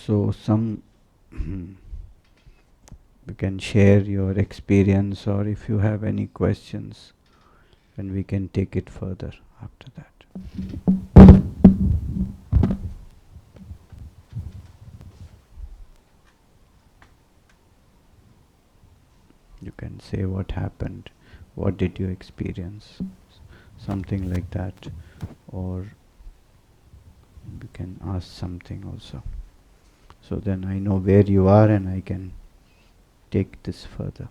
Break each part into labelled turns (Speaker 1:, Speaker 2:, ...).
Speaker 1: So some you can share your experience, or if you have any questions, and we can take it further after that. You can say what happened, what did you experience, something like that, or you can ask something also. So then I know where you are and I can take this further.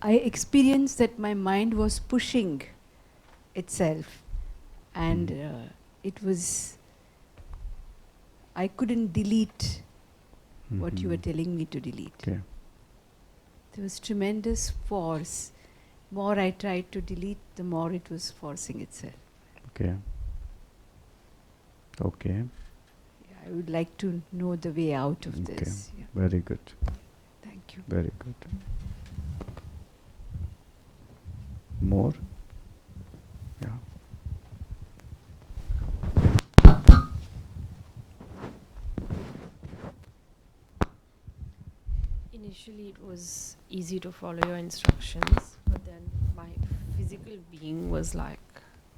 Speaker 2: I experienced that my mind was pushing itself, and it was, I couldn't delete what you were telling me to delete.
Speaker 1: Okay.
Speaker 2: There was tremendous force. More I tried to delete, the more it was forcing itself.
Speaker 1: Okay. Okay.
Speaker 2: Yeah, I would like to know the way out of this. Yeah.
Speaker 1: Very good.
Speaker 2: Thank you.
Speaker 1: Very good. More? Yeah.
Speaker 3: Initially, it was easy to follow your instructions, but then my physical being was like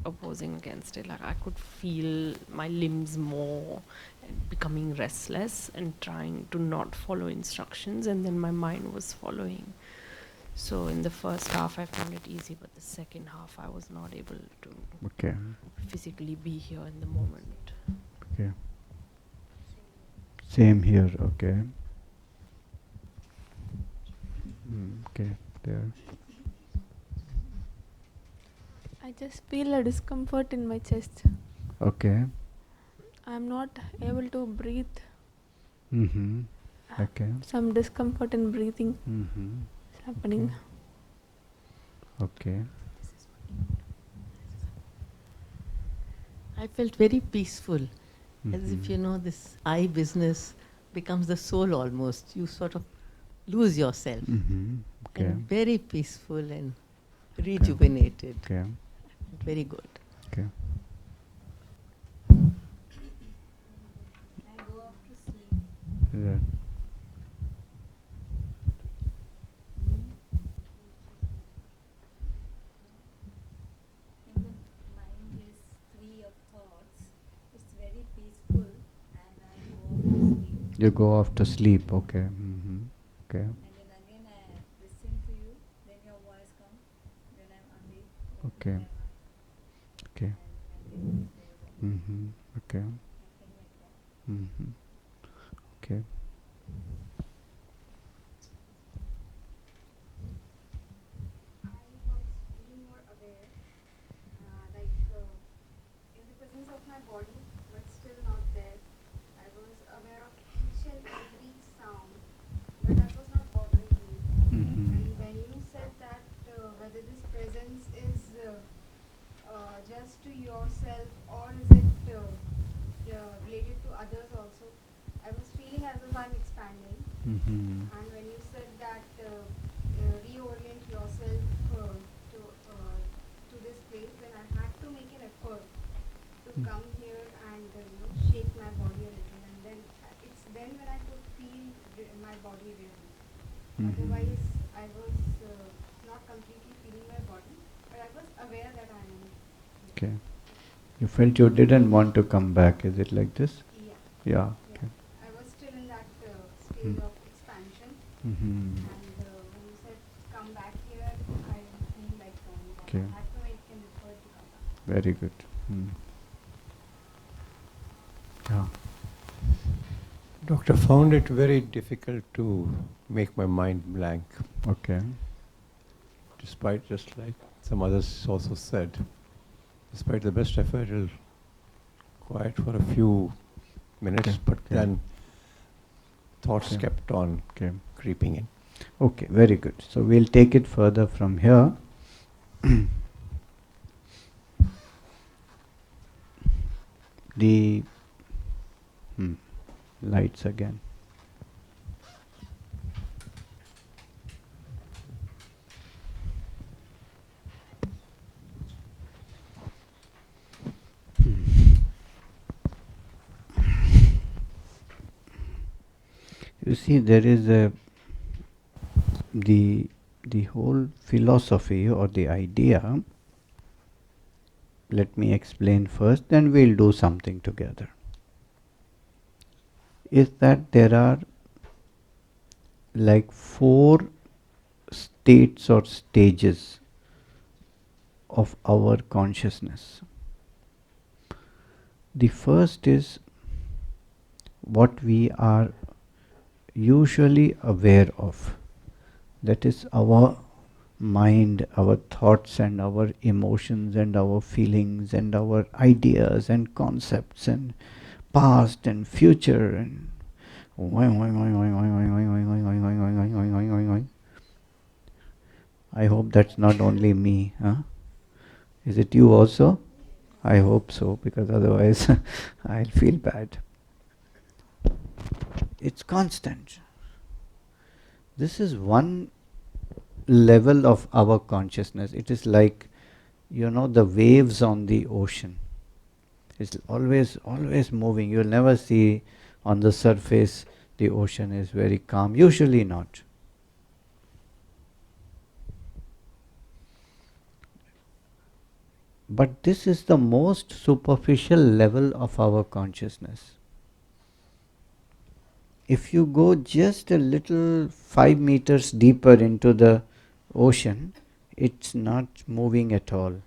Speaker 3: opposing against it. Like I could feel my limbs more and becoming restless and trying to not follow instructions, and then my mind was following. So in the first half, I found it easy, but the second half, I was not able to physically be here in the moment.
Speaker 1: Okay. Same here. Okay. Okay. There.
Speaker 4: I just feel a discomfort in my chest.
Speaker 1: Okay.
Speaker 4: I'm not able to breathe.
Speaker 1: Okay.
Speaker 4: Some discomfort in breathing is happening.
Speaker 1: Okay.
Speaker 5: I felt very peaceful, as if, this I business becomes the soul almost. You sort of lose yourself.
Speaker 1: Okay.
Speaker 5: And very peaceful and rejuvenated.
Speaker 1: Okay.
Speaker 5: Very good.
Speaker 1: Okay.
Speaker 6: I go off to sleep.
Speaker 1: Yeah.
Speaker 6: When the mind is free of thoughts, it's very peaceful, and I go off to sleep.
Speaker 1: You go off to sleep. Okay. Okay.
Speaker 6: And then again I listen to you, then your voice comes, then I'm awake.
Speaker 1: Okay. Okay. Okay. Okay.
Speaker 7: I was feeling more aware, in the presence of my body, but still not there. I was aware of each and every sound, but that was not bothering me. And when you said that whether this presence is just to yourself or is it related to others also, I was feeling as if I'm expanding. And when you said that reorient yourself to this place, then I had to make an effort to come here and shake my body a little, and then it's then when I could feel my body really. Otherwise, I was not completely feeling my body, but I was aware that I am.
Speaker 1: Okay. You felt you didn't want to come back. Is it like this?
Speaker 7: Yeah.
Speaker 1: Yeah. Okay.
Speaker 7: I was still in that stage of expansion. And when you said come back here, I feel like coming back.
Speaker 1: Okay.
Speaker 7: I had to make an effort to come back.
Speaker 1: Very good. Yeah.
Speaker 8: Doctor, found it very difficult to make my mind blank.
Speaker 1: Okay.
Speaker 8: Despite, just like some others also said, despite the best effort, it'll quiet for a few minutes, but then thoughts kept on creeping in.
Speaker 1: Okay, very good. So we'll take it further from here. The lights again. You see, there is the the whole philosophy or the idea. Let me explain first, then we'll do something together. Is that there are like 4 states or stages of our consciousness. The first is what we are usually aware of. That is our mind, our thoughts and our emotions and our feelings and our ideas and concepts and past and future and I hope that's not only me. Huh? Is it you also? I hope so, because otherwise I'll feel bad. It's constant. This is one level of our consciousness. It is like, the waves on the ocean. It's always moving. You'll never see on the surface the ocean is very calm. Usually not. But this is the most superficial level of our consciousness. If you go just a little 5 meters deeper into the ocean, it's not moving at all.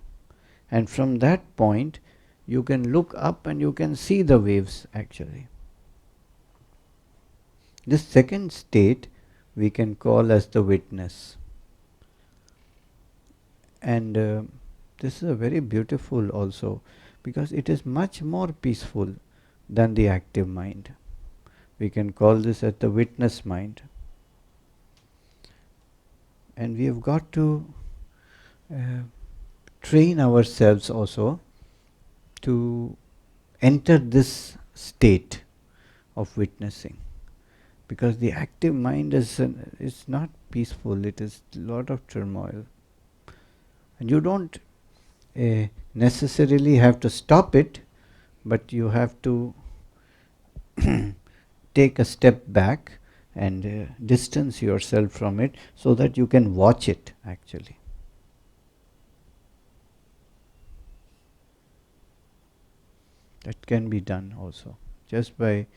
Speaker 1: And from that point, you can look up and you can see the waves actually. This second state we can call as the witness. And this is a very beautiful also, because it is much more peaceful than the active mind. We can call this as the witness mind. And we have got to train ourselves also to enter this state of witnessing, because the active mind is not peaceful. It is a lot of turmoil, and you don't necessarily have to stop it, but you have to take a step back and distance yourself from it so that you can watch it actually. That can be done also, just by,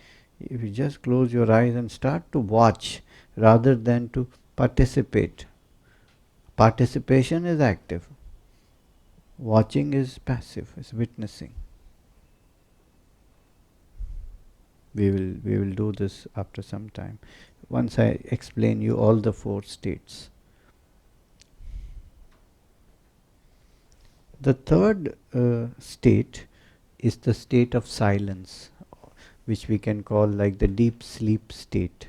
Speaker 1: if you just close your eyes and start to watch rather than to participate. Participation is active, watching is passive, is witnessing. We will do this after some time, once I explain you all the 4 states. The third state is the state of silence, which we can call like the deep sleep state.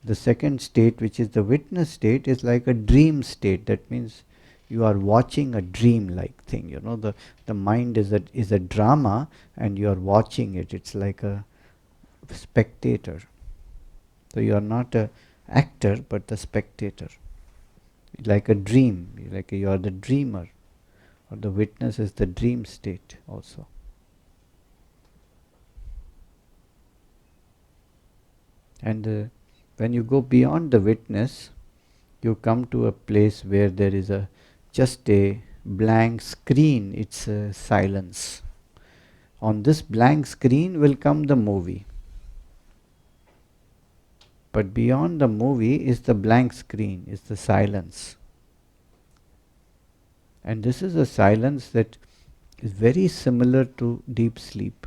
Speaker 1: The second state, which is the witness state, is like a dream state. That means you are watching a dream-like thing. The mind is a drama, and you are watching it. It's like a spectator. So you are not a actor, but the spectator. Like a dream, like you are the dreamer, or the witness is the dream state also. And when you go beyond the witness, you come to a place where there is just a blank screen. It's silence. On this blank screen will come the movie. But beyond the movie is the blank screen, is the silence. And this is a silence that is very similar to deep sleep.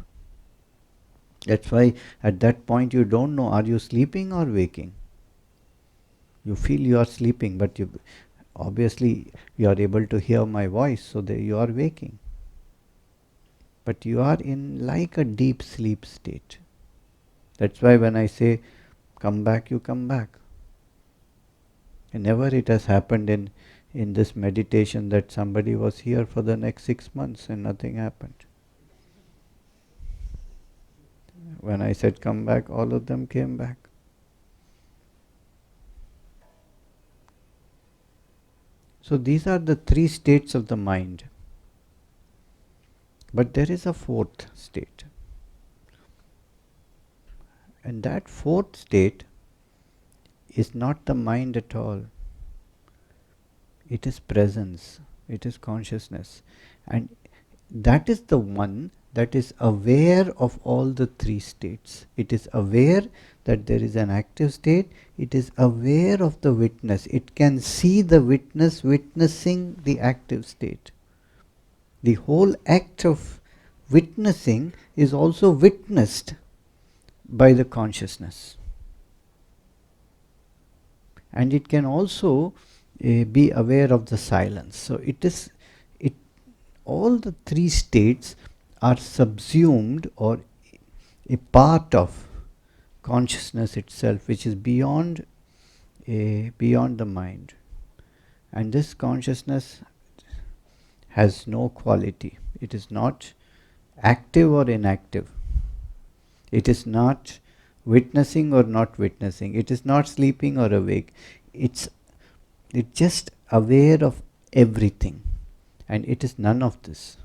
Speaker 1: That's why at that point you don't know, are you sleeping or waking? You feel you are sleeping, but obviously you are able to hear my voice, so that you are waking. But you are in like a deep sleep state. That's why when I say come back, you come back. And never it has happened in this meditation that somebody was here for the next 6 months and nothing happened. When I said come back, all of them came back. So these are the 3 states of the mind. But there is a 4th state. And that 4th state is not the mind at all. It is presence, it is consciousness. And that is the one that is aware of all the three states. It is aware that there is an active state. It is aware of the witness. It can see the witness witnessing the active state. The whole act of witnessing is also witnessed by the consciousness. And it can also be aware of the silence. So all the three states are subsumed or a part of consciousness itself, which is beyond the mind. And this consciousness has no quality. It is not active or inactive. It is not witnessing or not witnessing. It is not sleeping or awake. It's just aware of everything. And it is none of this.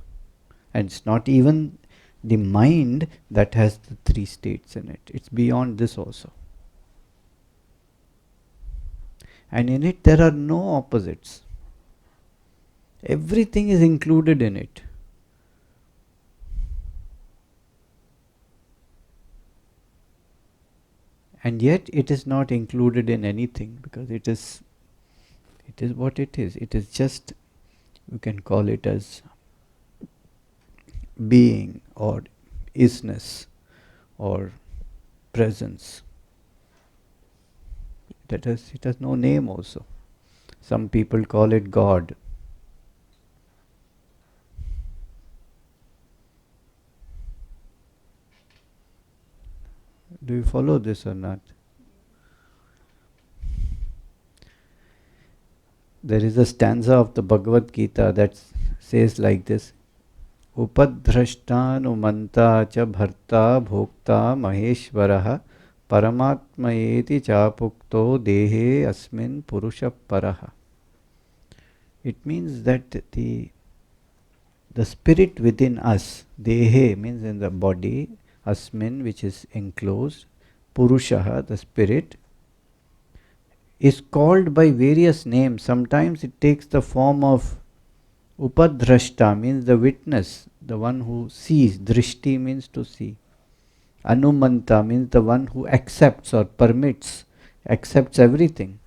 Speaker 1: And it's not even the mind that has the three states in it. It's beyond this also. And in it there are no opposites. Everything is included in it. And yet it is not included in anything, because it is what it is. It is just, you can call it as being or isness or presence. It has no name also. Some people call it God. Do you follow this or not? There is a stanza of the Bhagavad Gita that says like this: Upadhrashtanumanta cha bharta bhokta maheshwaraha paramatmayeti chapukto dehe asmin purusha paraha. It means that the spirit within us, dehe means in the body, asmin which is enclosed, purushaha the spirit, is called by various names. Sometimes it takes the form of Upadhrashta, means the witness, the one who sees. Drishti means to see. Anumanta means the one who accepts or permits, accepts everything.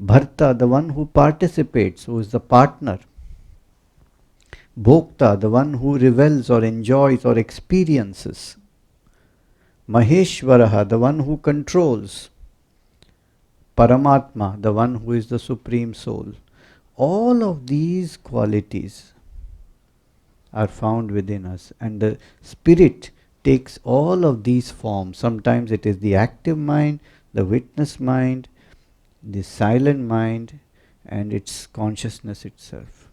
Speaker 1: Bharta, the one who participates, who is the partner. Bhokta, the one who revels or enjoys or experiences. Maheshwaraha, the one who controls. Paramatma, the one who is the supreme soul. All of these qualities are found within us, and the spirit takes all of these forms. Sometimes it is the active mind, the witness mind, the silent mind, and its consciousness itself.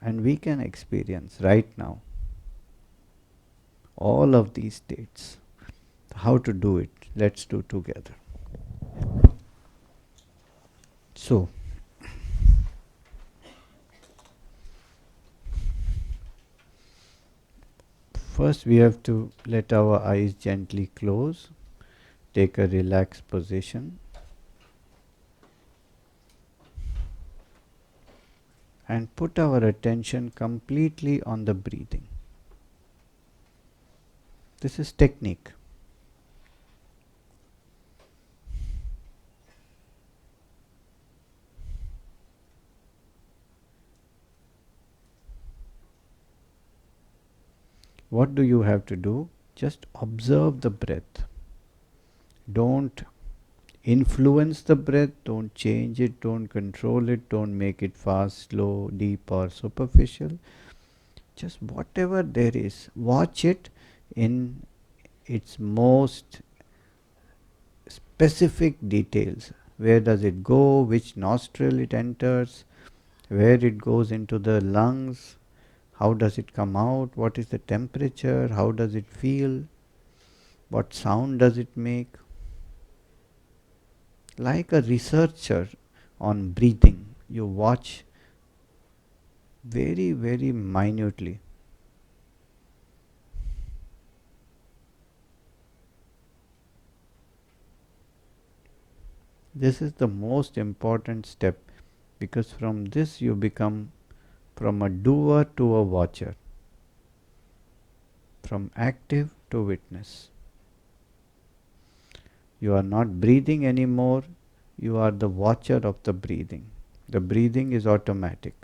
Speaker 1: And we can experience right now all of these states. How to do it? Let's do together. So, first we have to let our eyes gently close, take a relaxed position, and put our attention completely on the breathing. This is technique. What do you have to do? Just observe the breath. Don't influence the breath, don't change it, don't control it, don't make it fast, slow, deep or superficial. Just whatever there is, watch it in its most specific details. Where does it go? Which nostril it enters? Where it goes into the lungs? How does it come out? What is the temperature? How does it feel? What sound does it make? Like a researcher on breathing, you watch very, very minutely. This is the most important step, because from this you become from a doer to a watcher, from active to witness. You are not breathing anymore, you are the watcher of the breathing. The breathing is automatic.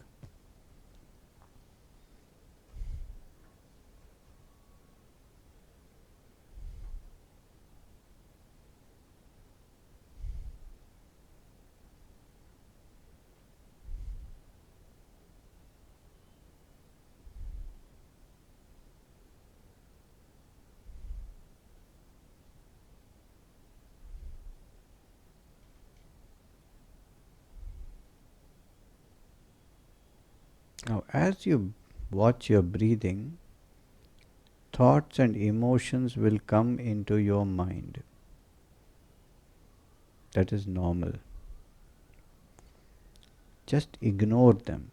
Speaker 1: Now, as you watch your breathing, thoughts and emotions will come into your mind. That is normal. Just ignore them.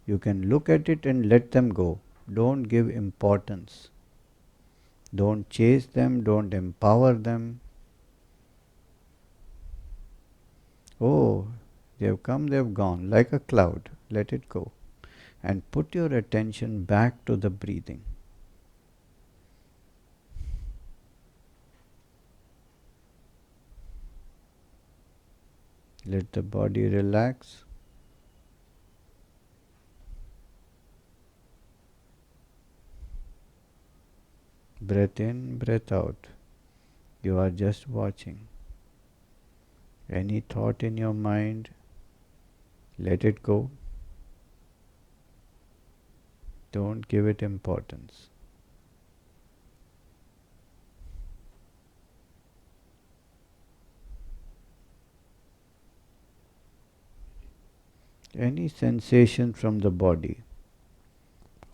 Speaker 1: You can look at it and let them go. Don't give importance. Don't chase them, don't empower them. Oh, they've come, they've gone, like a cloud. Let it go. And put your attention back to the breathing. Let the body relax. Breath in, breath out. You are just watching. Any thought in your mind, let it go. Don't give it importance. Any sensation from the body,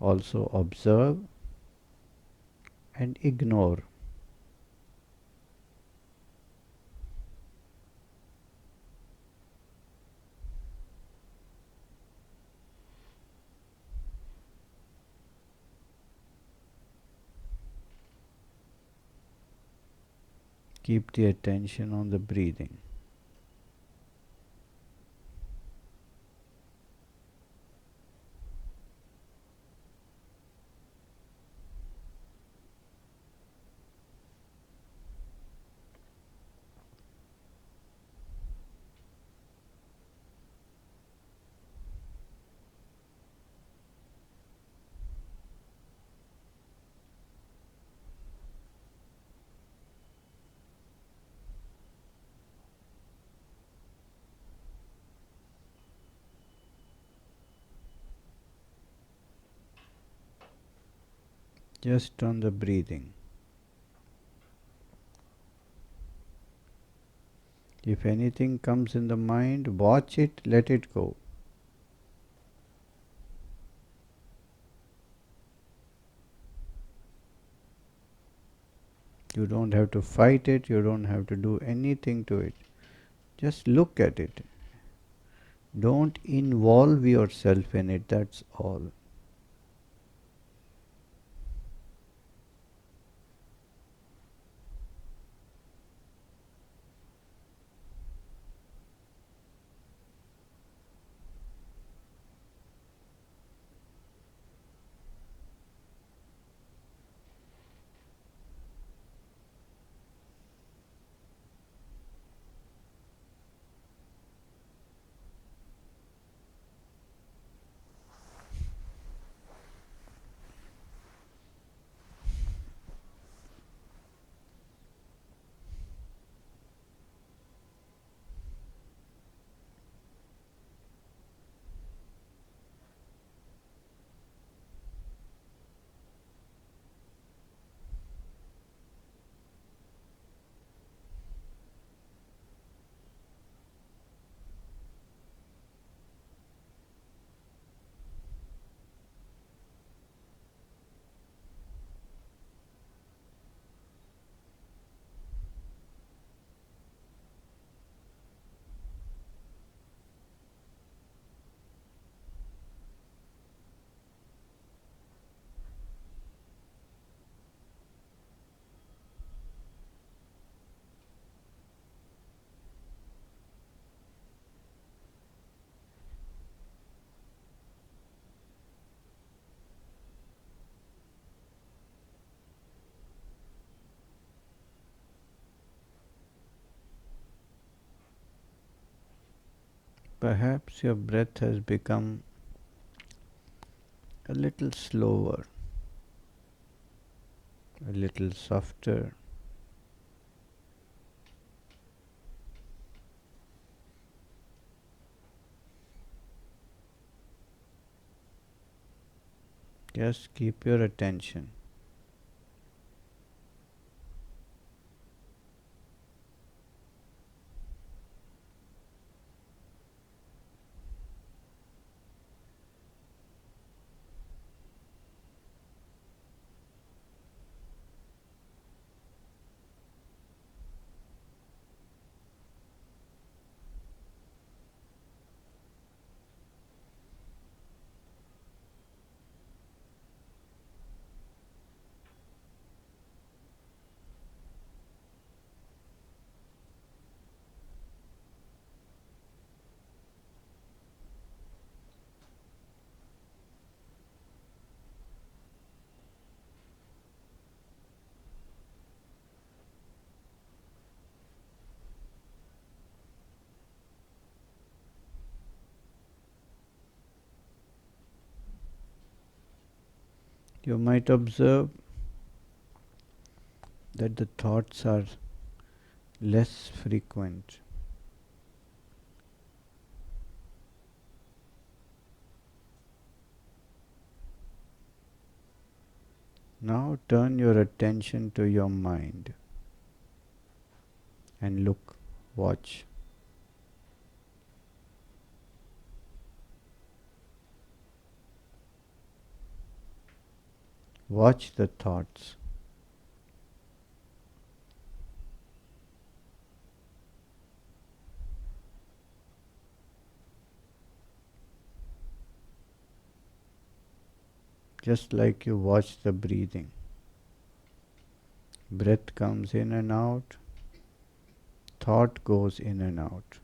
Speaker 1: also observe and ignore. Keep the attention on the breathing. Just on the breathing. If anything comes in the mind, watch it, let it go. You don't have to fight it, you don't have to do anything to it. Just look at it. Don't involve yourself in it, that's all. Perhaps your breath has become a little slower, a little softer. Just keep your attention. You might observe that the thoughts are less frequent. Now turn your attention to your mind and look, watch. Watch the thoughts. Just like you watch the breathing. Breath comes in and out, thought goes in and out.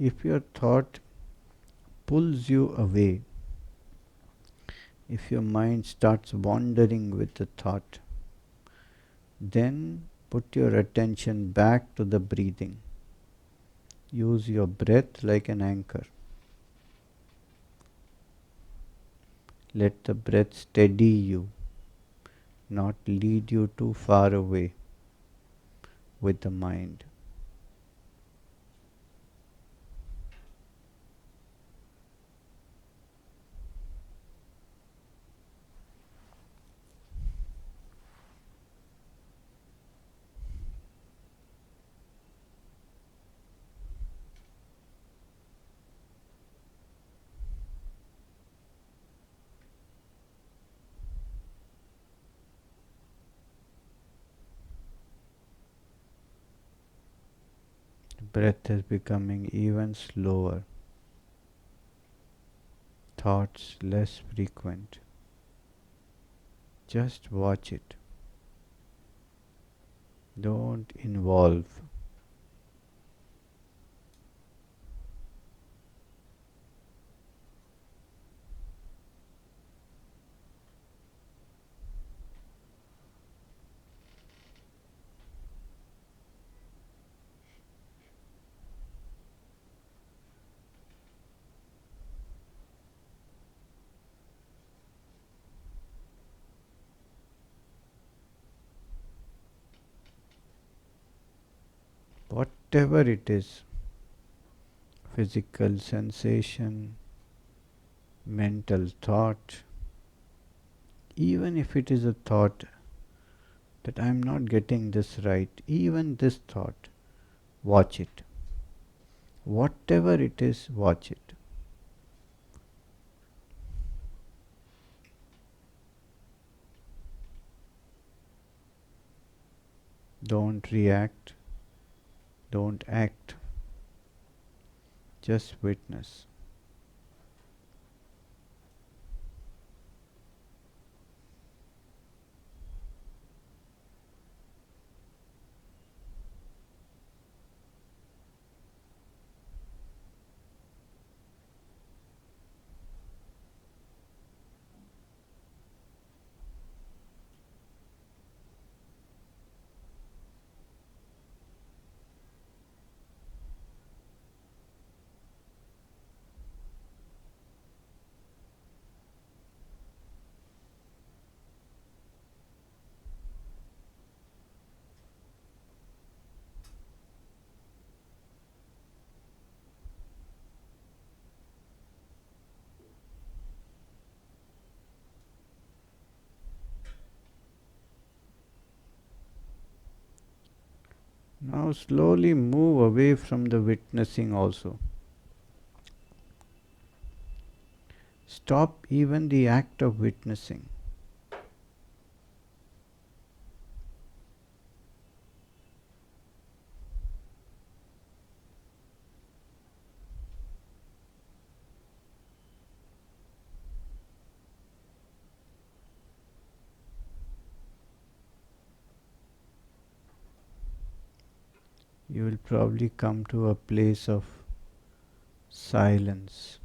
Speaker 1: If your thought pulls you away, if your mind starts wandering with the thought, then put your attention back to the breathing. Use your breath like an anchor. Let the breath steady you, not lead you too far away with the mind. The breath is becoming even slower, thoughts less frequent. Just watch it. Don't involve. Whatever it is, physical sensation, mental thought, even if it is a thought that I am not getting this right, even this thought, watch it. Whatever it is, watch it. Don't react, don't act, just witness. Now slowly move away from the witnessing also. Stop even the act of witnessing. You will probably come to a place of silence.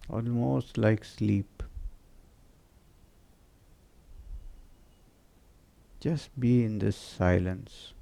Speaker 1: Almost like sleep. Just be in this silence.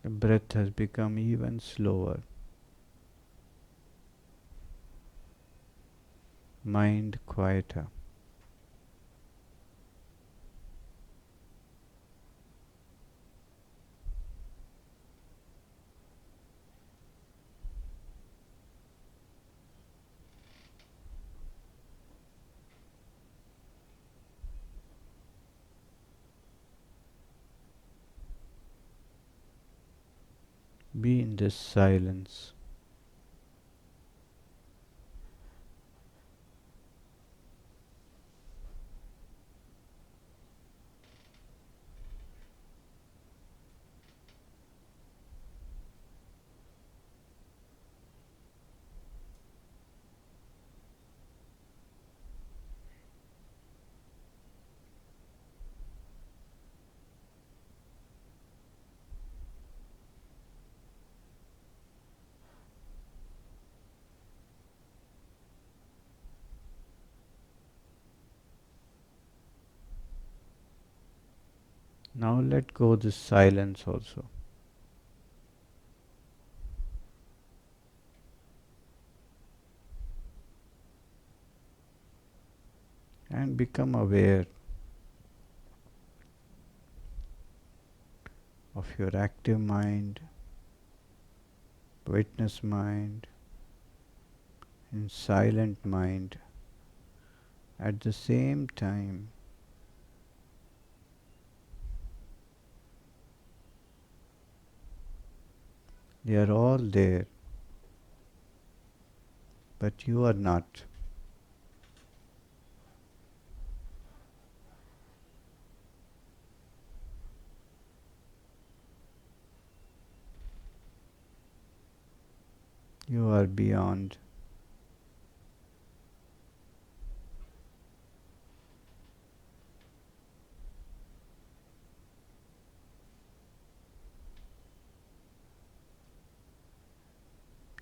Speaker 1: The breath has become even slower. Mind quieter. Be in this silence. Now let go this silence also. And become aware of your active mind, witness mind, and silent mind at the same time. They are all there, but you are not. You are beyond.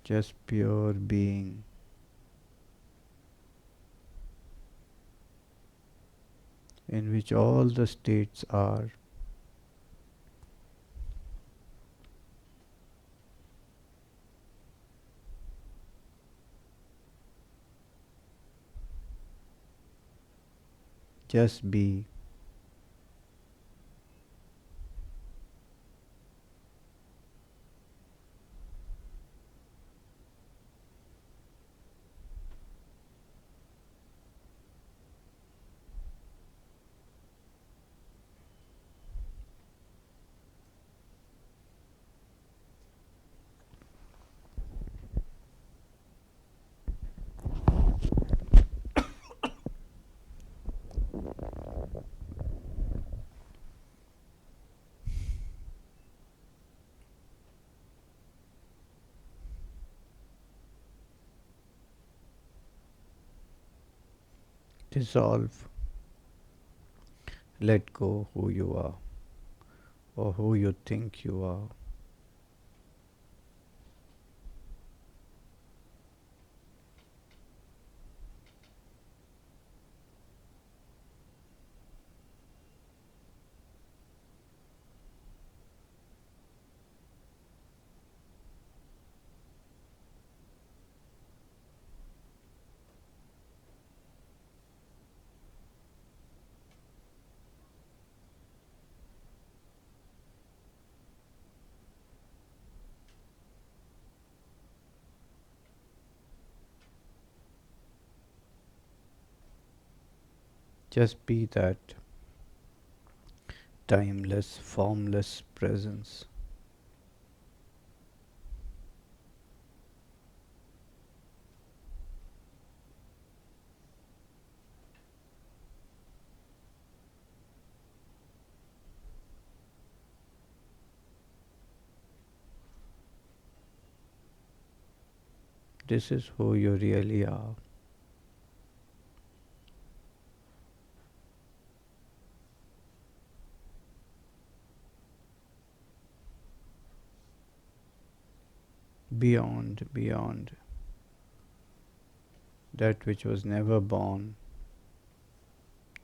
Speaker 1: Just pure being. In which all the states are. Just be. dissolve, let go who you are or who you think you are. Just be that timeless, formless presence. This is who you really are. Beyond that which was never born,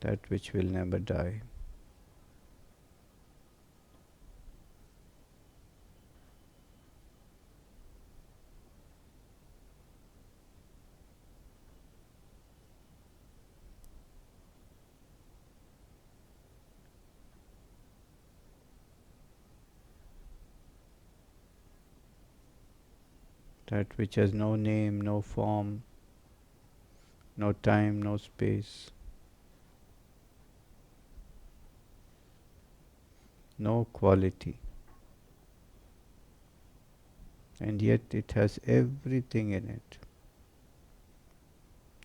Speaker 1: that which will never die. That which has no name, no form, no time, no space, no quality. And yet it has everything in it.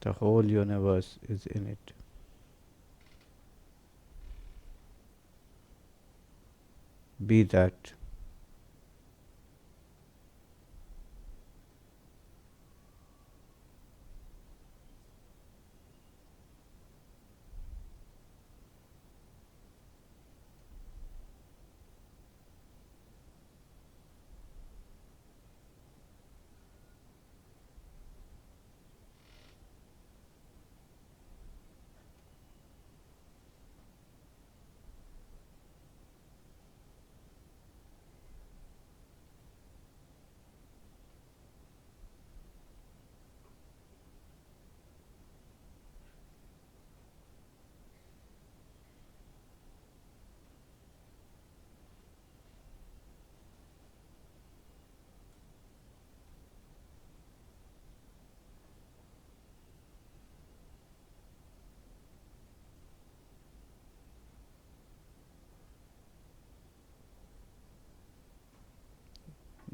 Speaker 1: The whole universe is in it. Be that.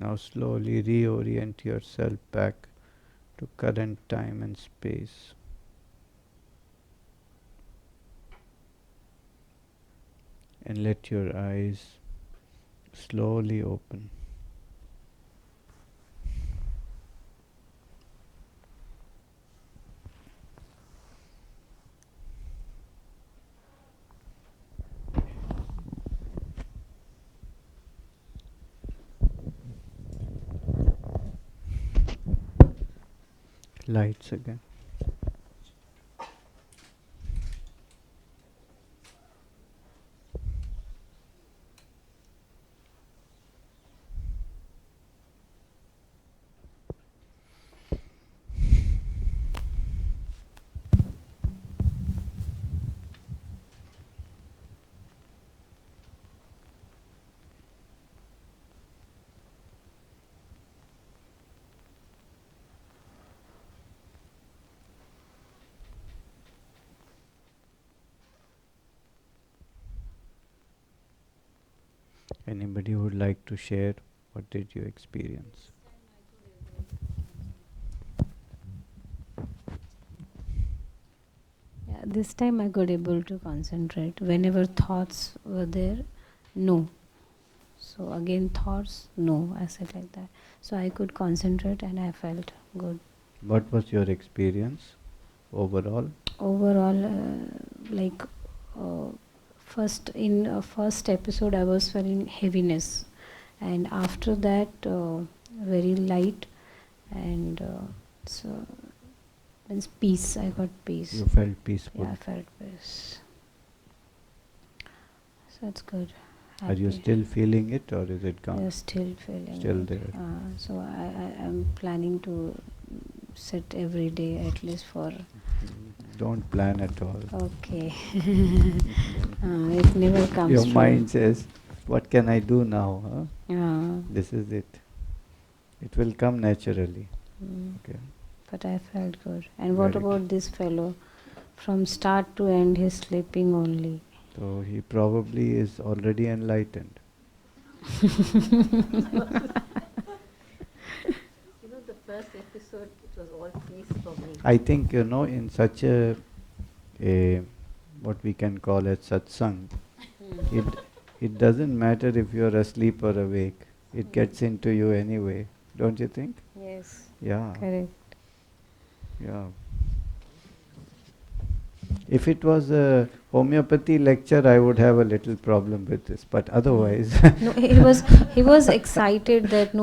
Speaker 1: Now slowly reorient yourself back to current time and space. And let your eyes slowly open. Lights again. Anybody would like to share? What did you experience?
Speaker 9: Yeah, this time I got able to concentrate. Whenever thoughts were there, no. So again thoughts, no. I said like that. So I could concentrate and I felt good.
Speaker 1: What was your experience overall?
Speaker 9: overall, like first episode, I was feeling heaviness, and after that, very light, and so means peace. I got peace.
Speaker 1: You felt peaceful.
Speaker 9: Yeah, I felt peace. So it's good.
Speaker 1: Are you
Speaker 9: Happy.
Speaker 1: still feeling it, or is it gone?
Speaker 9: You're still feeling
Speaker 1: Still
Speaker 9: it.
Speaker 1: there.
Speaker 9: So I'm planning to sit every day at least for.
Speaker 1: Don't plan at all.
Speaker 9: Okay. It never comes.
Speaker 1: Your
Speaker 9: true.
Speaker 1: mind says, what can I do now? Huh? This is it. It will come naturally. Okay.
Speaker 9: But I felt good. And what
Speaker 1: Very
Speaker 9: about
Speaker 1: good.
Speaker 9: this fellow? From start to end, he's sleeping only.
Speaker 1: So he probably is already enlightened.
Speaker 5: You know, the first episode, it was all peace for me.
Speaker 1: I think, in such a what we can call as satsang, it doesn't matter if you're asleep or awake. It gets into you anyway. Don't you think?
Speaker 9: Yes.
Speaker 1: Yeah.
Speaker 9: Correct.
Speaker 1: Yeah. If it was a homeopathy lecture, I would have a little problem with this. But otherwise,
Speaker 9: No, he was excited that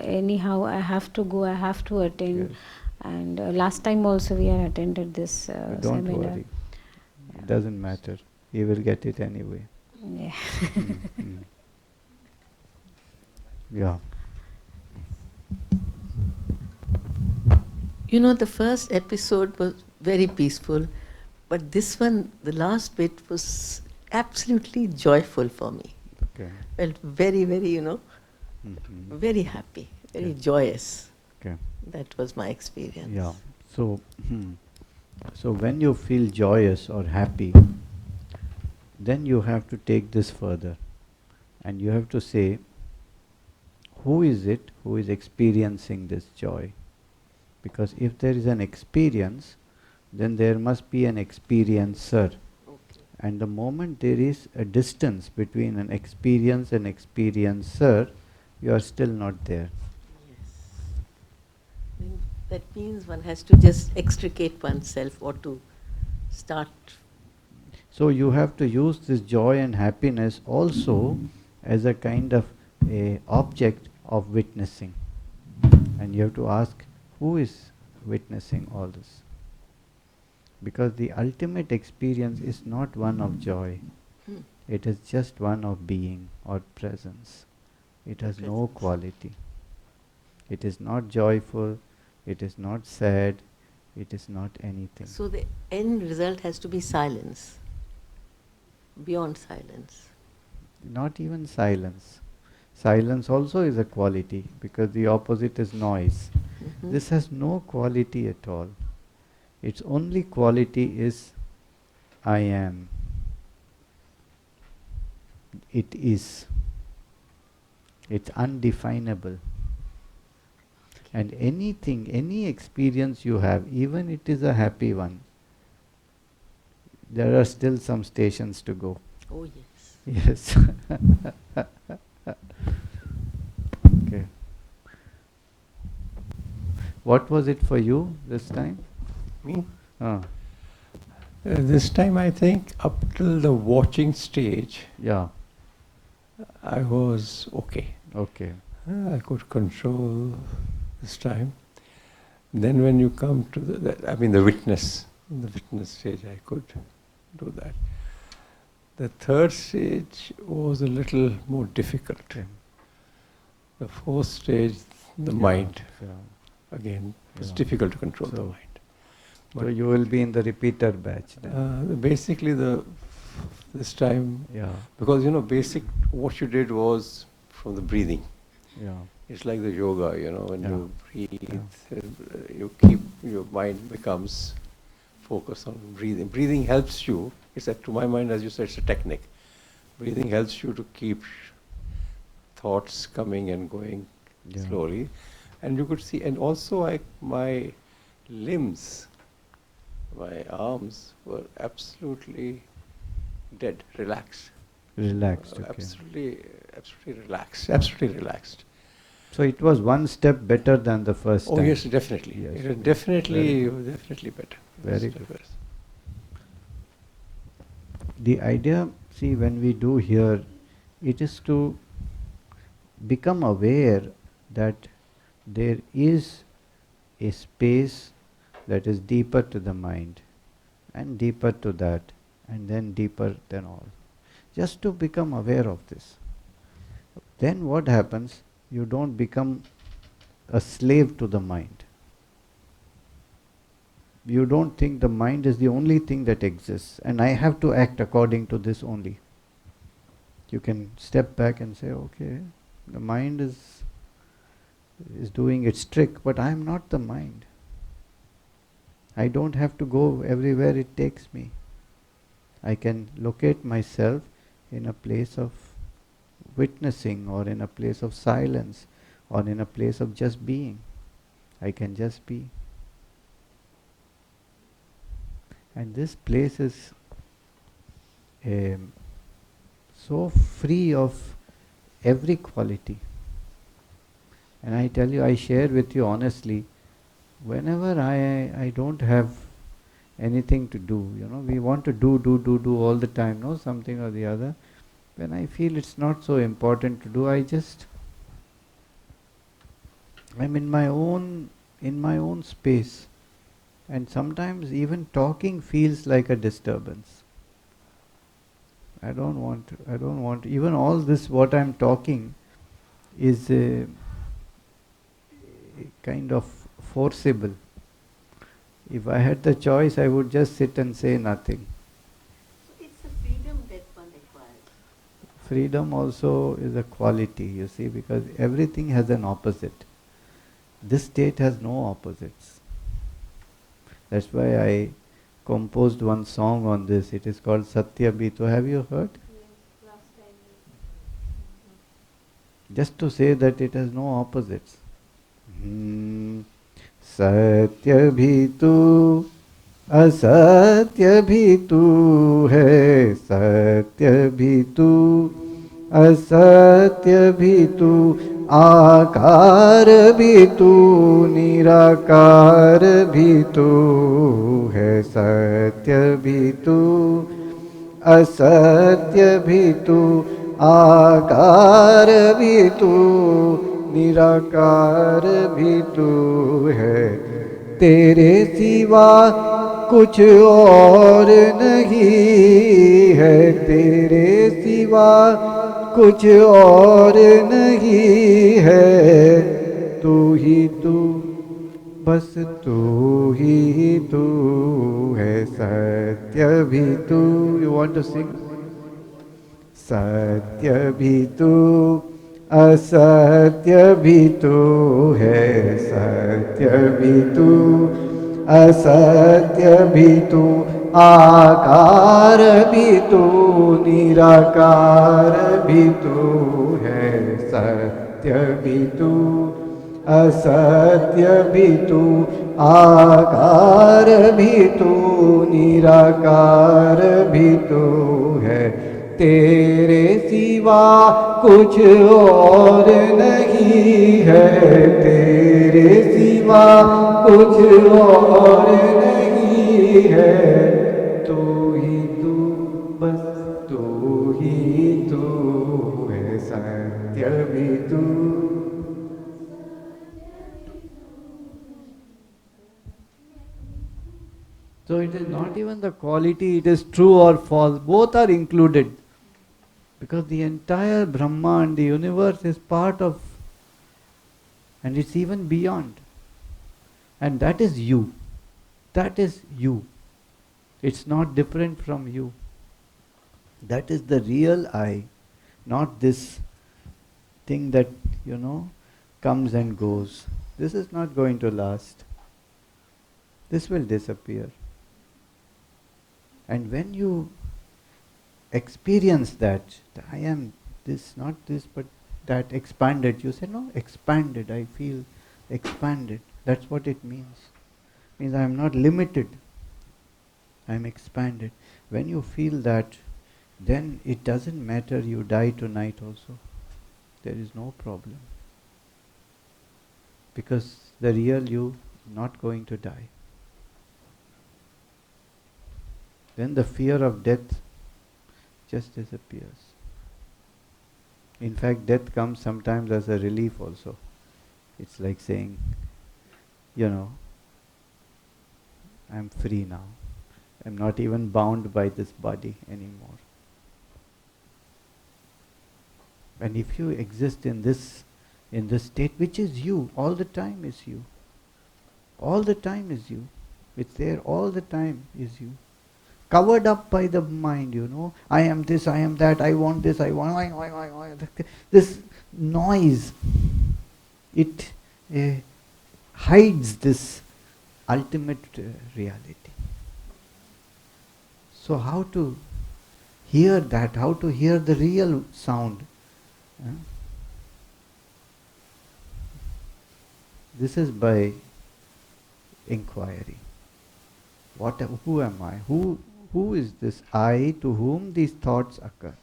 Speaker 9: anyhow I have to go, I have to attend.
Speaker 1: yes.
Speaker 9: And last time also we had attended this
Speaker 1: But don't
Speaker 9: seminar.
Speaker 1: worry. It doesn't matter. He will get it anyway.
Speaker 9: Yeah.
Speaker 1: Mm. Yeah.
Speaker 5: You know, the first episode was very peaceful, but this one, the last bit, was absolutely joyful for me.
Speaker 1: Okay.
Speaker 5: Felt very, very,
Speaker 1: Mhm.
Speaker 5: very happy, very
Speaker 1: Okay.
Speaker 5: joyous.
Speaker 1: Okay.
Speaker 5: That was my experience.
Speaker 1: Yeah. So when you feel joyous or happy, then you have to take this further, and you have to say, who is it who is experiencing this joy? Because if there is an experience, then there must be an experiencer.
Speaker 5: Okay.
Speaker 1: And the moment there is a distance between an experience and experiencer, you are still not there.
Speaker 5: Yes. Then that means one has to just extricate oneself or to start.
Speaker 1: So you have to use this joy and happiness also as a kind of a object of witnessing. And you have to ask, who is witnessing all this? Because the ultimate experience is not one of joy.
Speaker 5: Hmm.
Speaker 1: It is just one of being or presence. It has no
Speaker 5: Presence.
Speaker 1: quality. It is not joyful, it is not sad, it is not anything.
Speaker 5: So the end result has to be silence, beyond silence.
Speaker 1: Not even silence. Silence also is a quality, because the opposite is noise.
Speaker 5: Mhm.
Speaker 1: This has no quality at all. Its only quality is I am. It is. It's undefinable. And anything, any experience you have, even it is a happy one, there are still some stations to go.
Speaker 5: Oh yes.
Speaker 1: Yes. Okay. What was it for you this time?
Speaker 8: Me?
Speaker 1: Ah,
Speaker 8: This time I think up till the watching stage,
Speaker 1: yeah.
Speaker 8: I was okay.
Speaker 1: Okay.
Speaker 8: I could control this time. Then when you come to the witness stage, I could do that. The third stage was a little more difficult.
Speaker 1: Okay.
Speaker 8: The fourth stage, the
Speaker 1: Yeah,
Speaker 8: mind,
Speaker 1: yeah.
Speaker 8: again, it's
Speaker 1: Yeah.
Speaker 8: difficult to control the
Speaker 1: So-
Speaker 8: mind.
Speaker 1: So you will be in the repeater batch then.
Speaker 8: Basically, this time,
Speaker 1: Yeah.
Speaker 8: because what you did was from the breathing.
Speaker 1: Yeah.
Speaker 8: It's like the yoga, when
Speaker 1: Yeah.
Speaker 8: you breathe,
Speaker 1: Yeah.
Speaker 8: you keep, your mind becomes focused on breathing. Breathing helps you, to my mind, as you said, it's a technique. Breathing helps you to keep thoughts coming and going
Speaker 1: Yeah.
Speaker 8: slowly. And you could see, and also my limbs, my arms were absolutely dead, relaxed.
Speaker 1: Relaxed. Okay.
Speaker 8: Absolutely relaxed.
Speaker 1: So it was one step better than the first
Speaker 8: Oh
Speaker 1: time.
Speaker 8: yes, definitely.
Speaker 1: Yes,
Speaker 8: It
Speaker 1: yes.
Speaker 8: was definitely
Speaker 1: Very
Speaker 8: better.
Speaker 1: Very
Speaker 8: Step
Speaker 1: good.
Speaker 8: better.
Speaker 1: The idea, see, when we do here, it is to become aware that there is a space that is deeper to the mind, and deeper to that, and then deeper than all. Just to become aware of this. Then what happens? You don't become a slave to the mind. You don't think the mind is the only thing that exists, and I have to act according to this only. You can step back and say, okay, the mind is doing its trick, but I am not the mind. I don't have to go everywhere it takes me. I can locate myself in a place of witnessing, or in a place of silence, or in a place of just being. I can just be. And this place is so free of every quality. And I tell you, I share with you honestly, whenever I don't have anything to do, we want to do all the time, no, something or the other. When I feel it's not so important to do, I'm in my own space. And sometimes even talking feels like a disturbance. I don't want to, even all this what I'm talking is kind of forcible. If I had the choice, I would just sit and say nothing.
Speaker 5: It's the freedom that one requires.
Speaker 1: Freedom also is a quality, you see, because everything has an opposite. This state has no opposites. That's why I composed one song on this. It is called Satya Bhito. Have you heard?
Speaker 7: Yes, last time.
Speaker 1: Just to say that it has no opposites. Satya Bhito, Asatya Bhito hai. Satya Bhito, Asatya Bhito. आकार भी तू निराकार भी तू है सत्य भी तू असत्य भी तू आकार भी तू निराकार भी तू है तेरे सिवा कुछ और नहीं है तेरे सिवा कुछ और नहीं है तू ही तू बस तू ही तू है सत्य भी तू यू वांट टू सिंग सत्य भी तू असत्य भी तू है सत्य भी तू असत्य भी तू आकार भी तू निराकार भी तू है सत्य भी तू असत्य भी तू आकार भी तू निराकार भी तू है तेरे सिवा कुछ और नहीं है तेरे सिवा कुछ और नहीं है तू ही तू बस तू ही तू है सत्य भी तू So it is not even the quality, it is true or false, both are included. Because the entire Brahma and the universe is part of, and it's even beyond. And that is you. That is you. It's not different from you. That is the real I, not this thing that, comes and goes. This is not going to last. This will disappear. And when you experience that I am this, not this, but that expanded, you say, no, expanded, I feel expanded. That's what it means. It means I am not limited. I am expanded. When you feel that, then it doesn't matter you die tonight also. There is no problem. Because the real you is not going to die. Then the fear of death just disappears. In fact, death comes sometimes as a relief also. It's like saying, you know, I'm free now. I'm not even bound by this body anymore. And if you exist in this state, which is you, all the time is you. All the time is you. It's there all the time is you. Covered up by the mind, you know. I am this, I am that, I want this, I want this noise. It hides this ultimate reality. So how to hear that? How to hear the real sound? This is by inquiry. Who am I? Who is this I to whom these thoughts occur?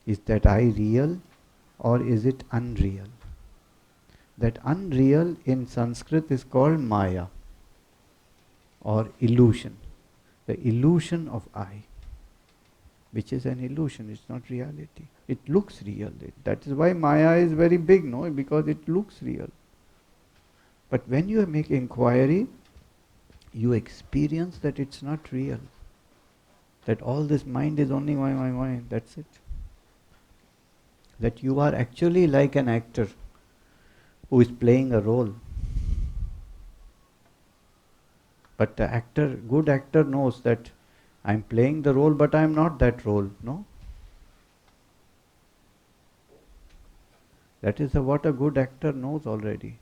Speaker 1: Is that I real or is it unreal? That unreal in Sanskrit is called Maya or illusion. The illusion of I, which is an illusion, it's not reality. It looks real. That is why Maya is very big, no? Because it looks real. But when you make inquiry, you experience that it's not real. That all this mind is only my, that's it. That you are actually like an actor who is playing a role. But the good actor knows that I'm playing the role, but I'm not that role, no? That is what a good actor knows already.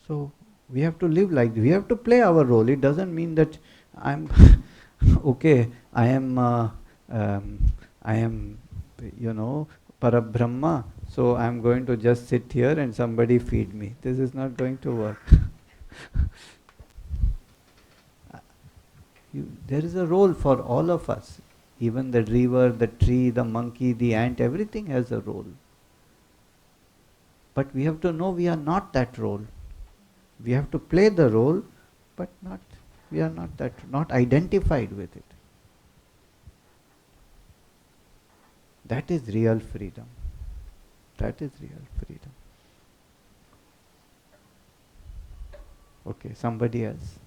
Speaker 1: So we have to live like this. We have to play our role. It doesn't mean that I'm okay. I am, Parabrahma. So I'm going to just sit here and somebody feed me. This is not going to work. There is a role for all of us. Even the river, the tree, the monkey, the ant, everything has a role. But we have to know we are not that role. We have to play the role, but we are not identified with it. That is real freedom. That is real freedom. Okay, somebody else.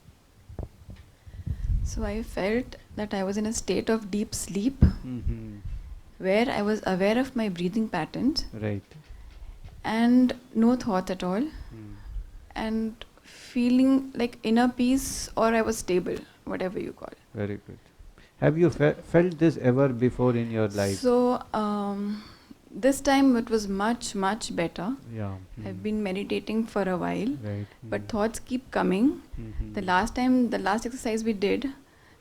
Speaker 10: So I felt that I was in a state of deep sleep, where I was aware of my breathing patterns.
Speaker 1: Right.
Speaker 10: And no thought at all. And feeling like inner peace, or I was stable, whatever you call it.
Speaker 1: Very good. Have you felt this ever before in your life?
Speaker 10: So this time it was much, much better.
Speaker 1: Yeah.
Speaker 10: I've been meditating for a while,
Speaker 1: right.
Speaker 10: But thoughts keep coming. The last exercise we did,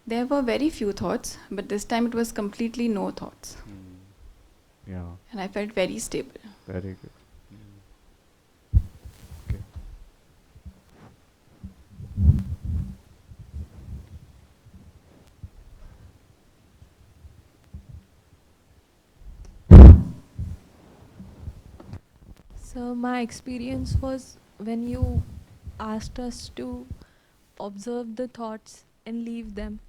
Speaker 10: there were very few thoughts, but this time it was completely no thoughts.
Speaker 1: Yeah.
Speaker 10: And I felt very stable.
Speaker 1: Very good.
Speaker 4: So my experience was when you asked us to observe the thoughts and leave them.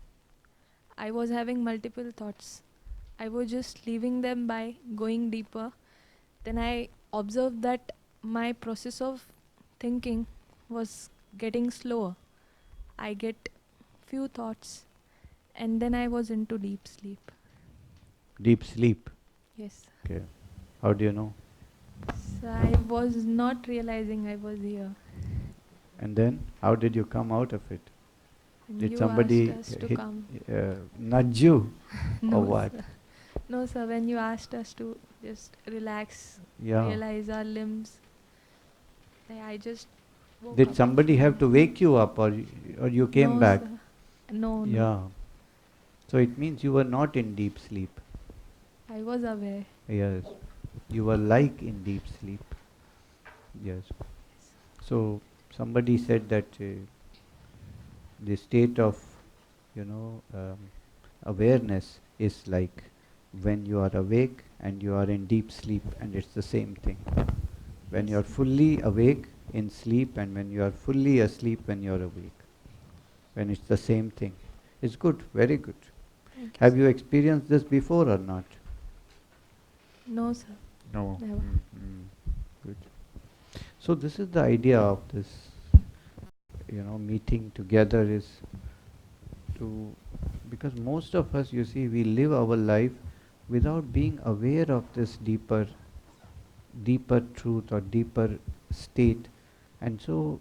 Speaker 4: I was having multiple thoughts. I was just leaving them by going deeper. Then I observed that my process of thinking was getting slower. I get few thoughts and then I was into deep sleep.
Speaker 1: Deep sleep?
Speaker 4: Yes.
Speaker 1: Okay. How do you know?
Speaker 4: So I was not realizing I was here.
Speaker 1: And then, how did you come out of it?
Speaker 4: And
Speaker 1: Did
Speaker 4: you
Speaker 1: somebody
Speaker 4: asked us to come.
Speaker 1: Nudge you?
Speaker 4: No,
Speaker 1: or what?
Speaker 4: Sir. No, sir. When you asked us to just relax,
Speaker 1: Yeah.
Speaker 4: realize our limbs, I just woke
Speaker 1: Did
Speaker 4: up.
Speaker 1: somebody have to wake you up, or you came
Speaker 4: No,
Speaker 1: back?
Speaker 4: Sir. No, no.
Speaker 1: Yeah. So it means you were not in deep sleep.
Speaker 4: I was aware.
Speaker 1: Yes. You were like in deep sleep. Yes. So somebody said that the state of, awareness is like when you are awake and you are in deep sleep, and it's the same thing. When you are fully awake in sleep and when you are fully asleep when you are awake. When it's the same thing. It's good, very good.
Speaker 4: Thank you,
Speaker 1: Have
Speaker 4: sir.
Speaker 1: you experienced this before or not?
Speaker 4: No, sir.
Speaker 1: No.
Speaker 4: Never.
Speaker 1: Good. So this is the idea of this, meeting together is to, because most of us, you see, we live our life without being aware of this deeper truth or deeper state. And so,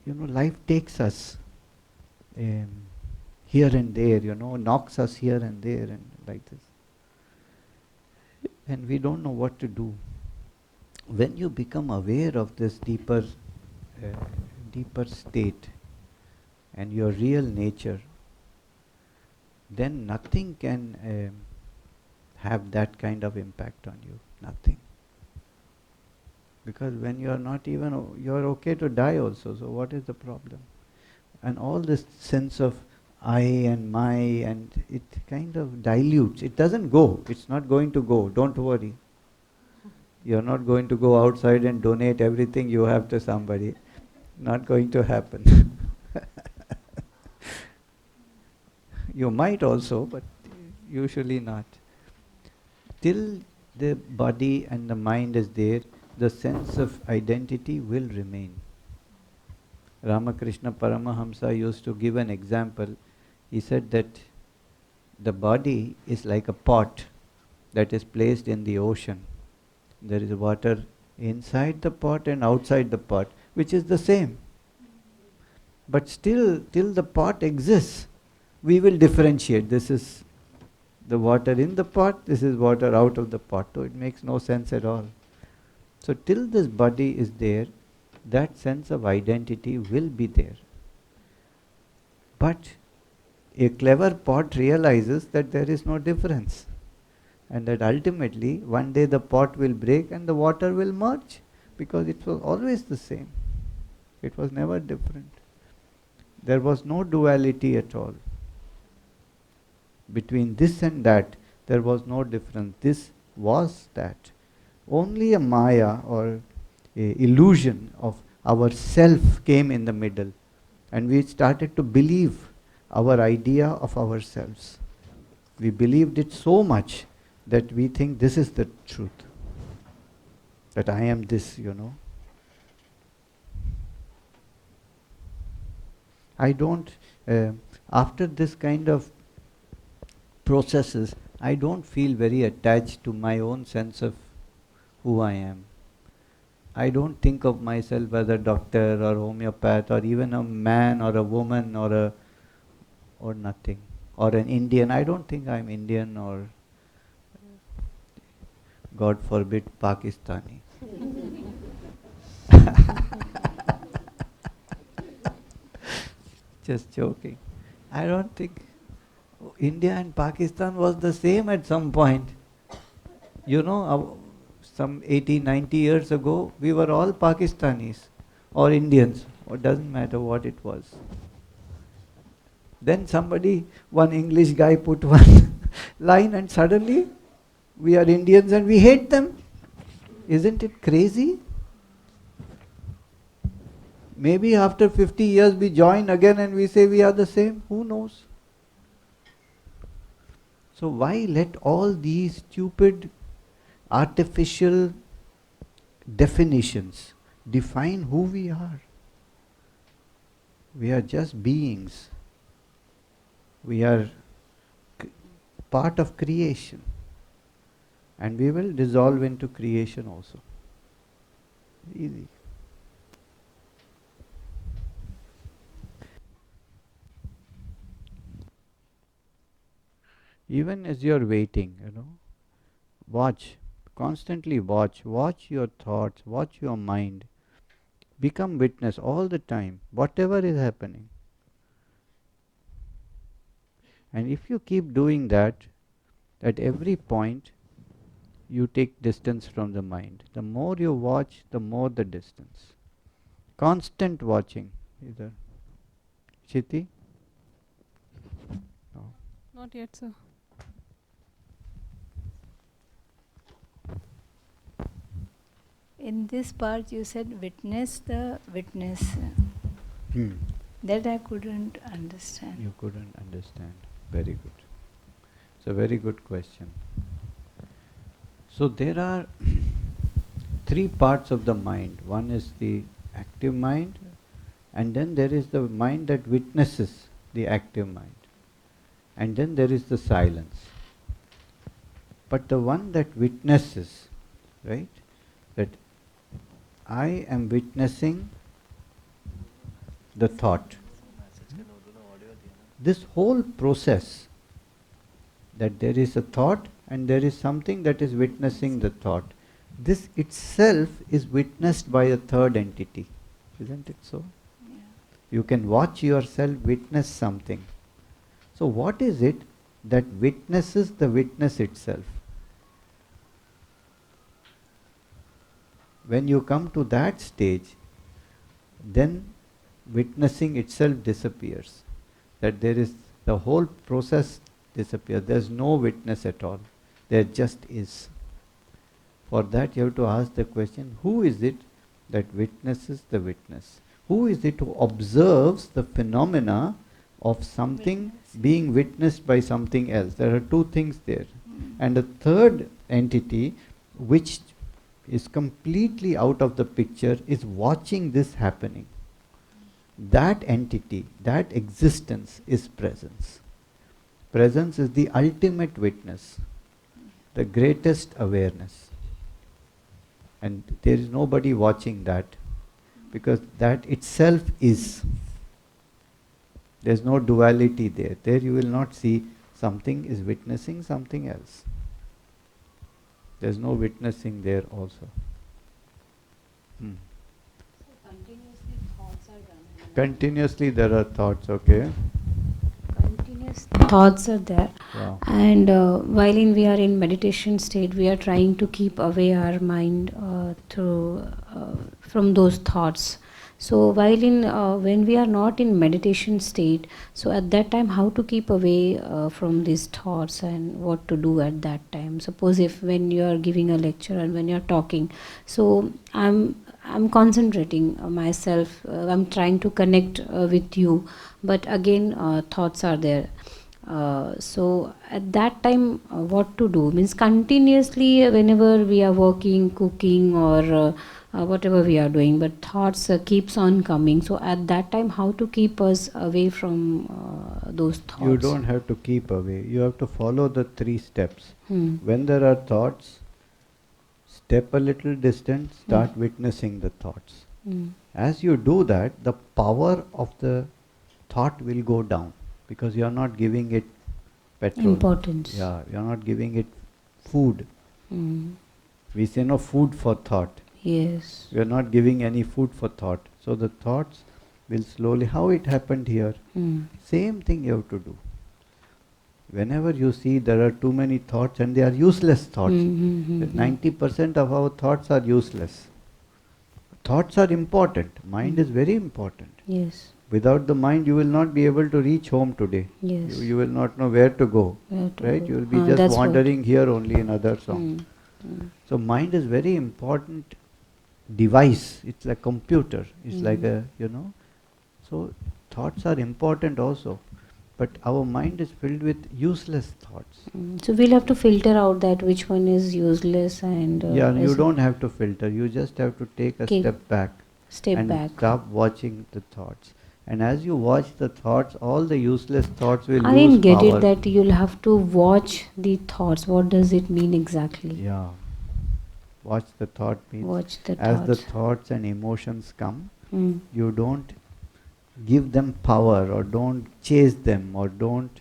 Speaker 1: life takes us um, here and there, knocks us here and there and like this. And we don't know what to do. When you become aware of this deeper state and your real nature, then nothing can have that kind of impact on you. Nothing. Because when you are not even, you're okay to die also, so what is the problem? And all this sense of I and my, and it kind of dilutes. It doesn't go. It's not going to go. Don't worry. You're not going to go outside and donate everything you have to somebody. Not going to happen. You might also, but usually not. Till the body and the mind is there, the sense of identity will remain. Ramakrishna Paramahamsa used to give an example. He said that the body is like a pot that is placed in the ocean. There is water inside the pot and outside the pot, which is the same. But still, till the pot exists, we will differentiate. This is the water in the pot, this is water out of the pot. So it makes no sense at all. So till this body is there, that sense of identity will be there. But a clever pot realizes that there is no difference. And that ultimately, one day the pot will break and the water will merge. Because it was always the same. It was never different. There was no duality at all. Between this and that, there was no difference. This was that. Only a maya or a illusion of our self came in the middle. And we started to believe our idea of ourselves. We believed it so much that we think this is the truth. That I am this, I don't, after this kind of processes, I don't feel very attached to my own sense of who I am. I don't think of myself as a doctor or homeopath or even a man or a woman or nothing. Or an Indian. I don't think I'm Indian or, God forbid, Pakistani. Just joking. I don't think India and Pakistan was the same at some point. Some 80, 90 years ago, we were all Pakistanis or Indians. It doesn't matter what it was. Then one English guy put one line and suddenly we are Indians and we hate them. Isn't it crazy? Maybe after 50 years we join again and we say we are the same. Who knows? So why let all these stupid, artificial definitions define who we are? We are just beings. We are part of creation. And we will dissolve into creation also. Easy. Even as you're waiting, watch, constantly watch your thoughts, watch your mind. Become witness all the time, whatever is happening. And if you keep doing that, at every point, you take distance from the mind. The more you watch, the more the distance. Constant watching. Either Chiti? No.
Speaker 3: Not yet, sir.
Speaker 9: In this part, you said witness the witness.
Speaker 1: Hmm.
Speaker 9: That I couldn't understand.
Speaker 1: You couldn't understand. Very good. It's a very good question. So there are three parts of the mind. One is the active mind, and then there is the mind that witnesses the active mind, and then there is the silence. But the one that witnesses, right, that I am witnessing the thought. This whole process, that there is a thought and there is something that is witnessing the thought, this itself is witnessed by a third entity. Isn't it so?
Speaker 2: Yeah.
Speaker 1: You can watch yourself witness something. So what is it that witnesses the witness itself? When you come to that stage, then witnessing itself disappears. That there is, the whole process disappears. There is no witness at all. There just is. For that you have to ask the question, who is it that witnesses the witness? Who is it who observes the phenomena of something being witnessed by something else? There are two things there. And a third entity which is completely out of the picture is watching this happening. That entity, that existence is presence. Presence is the ultimate witness, the greatest awareness. And there is nobody watching that, because that itself is. There is no duality there. There you will not see something is witnessing something else. There is no witnessing there also.
Speaker 9: Continuously thoughts are done.
Speaker 1: Continuously there are thoughts, okay?
Speaker 9: Continuous thoughts are there.
Speaker 1: Wow.
Speaker 9: And while we are in meditation state, we are trying to keep away our mind from those thoughts. So while when we are not in meditation state, so at that time how to keep away from these thoughts and what to do at that time? Suppose if when you are giving a lecture and when you are talking, so I'm concentrating myself, I'm trying to connect with you, but again thoughts are there. So at that time what to do? Means continuously whenever we are working, cooking or whatever we are doing, but thoughts keeps on coming. So at that time how to keep us away from those thoughts?
Speaker 1: You don't have to keep away. You have to follow the 3 steps. When there are thoughts, step a little distance, start witnessing the thoughts. As you do that, the power of the thought will go down, because you are not giving it petrol.
Speaker 9: Importance.
Speaker 1: Yeah, you are not giving it food. We say no food for thought.
Speaker 9: Yes.
Speaker 1: We are not giving any food for thought. So the thoughts will slowly, how it happened here, same thing you have to do. Whenever you see there are too many thoughts and they are useless thoughts, 90% of our thoughts are useless. Thoughts are important. Mind is very important.
Speaker 9: Yes.
Speaker 1: Without the mind, you will not be able to reach home today.
Speaker 9: Yes.
Speaker 1: You will not know where to go. Right? You will be just wandering here only in other song. So mind is very important device. It's like computer. It's like a, So thoughts are important also. But our mind is filled with useless thoughts.
Speaker 9: So we'll have to filter out that which one is useless and...
Speaker 1: you don't have to filter. You just have to take a step back. And stop watching the thoughts. And as you watch the thoughts, all the useless thoughts will lose power.
Speaker 9: I didn't get it that you'll have to watch the thoughts. What does it mean exactly?
Speaker 1: Yeah. Watch the thought means
Speaker 9: watch the
Speaker 1: as
Speaker 9: thoughts.
Speaker 1: the thoughts and emotions come, you don't give them power or don't chase them or don't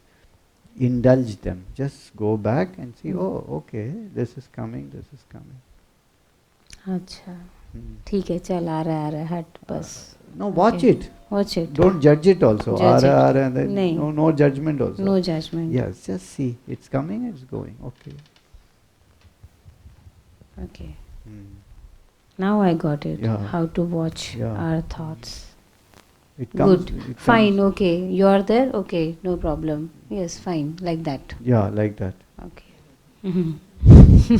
Speaker 1: indulge them. Just go back and see, oh, okay, this is coming, this is coming.
Speaker 9: अच्छा ठीक है चल आ रहा है हट बस.
Speaker 1: No, watch it.
Speaker 9: Watch it.
Speaker 1: Don't judge it also.
Speaker 9: Judge it.
Speaker 1: And then no judgment also.
Speaker 9: No judgment.
Speaker 1: Yes, just see. It's coming, it's going. Okay.
Speaker 9: Okay. Now I got it.
Speaker 1: Yeah.
Speaker 9: How to watch our thoughts.
Speaker 1: It comes.
Speaker 9: Good. Fine. Okay. You are there. Okay. No problem. Yes. Fine. Like that.
Speaker 1: Yeah, like that.
Speaker 9: Okay.